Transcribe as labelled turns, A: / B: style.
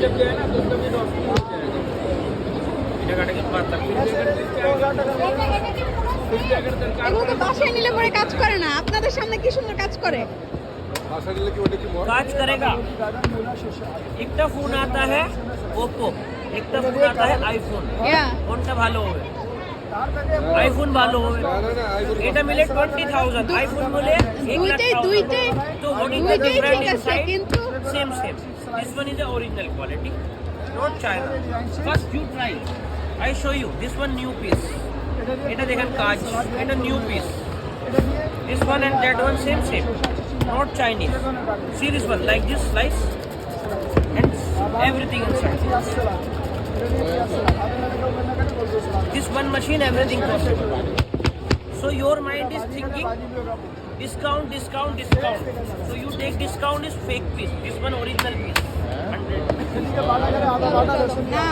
A: जब गया ना तो उसका भी डॉक्टर हो जाएगा এটা কাটাকে পাতা
B: এগুলো তো বাসায় নিলে পরে কাজ করে না, আপনাদের সামনে কি সুন্দর কাজ করে।
C: काज करेगा। एक तो फोन आता है ओप्पो, एक तो फोन आता है आईफोन।
B: ইয়া
C: কোনটা ভালো হবে? আইফোন ভালো হবে। এটা মিলে 20,000, আইফোন বলে 1 লাখ।
B: দুইটাই
C: তো what is the
B: দুইটাই
C: difference
B: ঠিক আছে,
C: inside?
B: কিন্তু
C: Same. This one is the original quality, not China. First you try. I show you. This one new piece. এটা দেখেন কাজ, এটা new piece. This one and that one same, not Chinese. See this one, like this slice and everything inside. This one machine, everything possible. So your mind is thinking discount. So you take discount is fake piece. This one original piece. 100.
B: না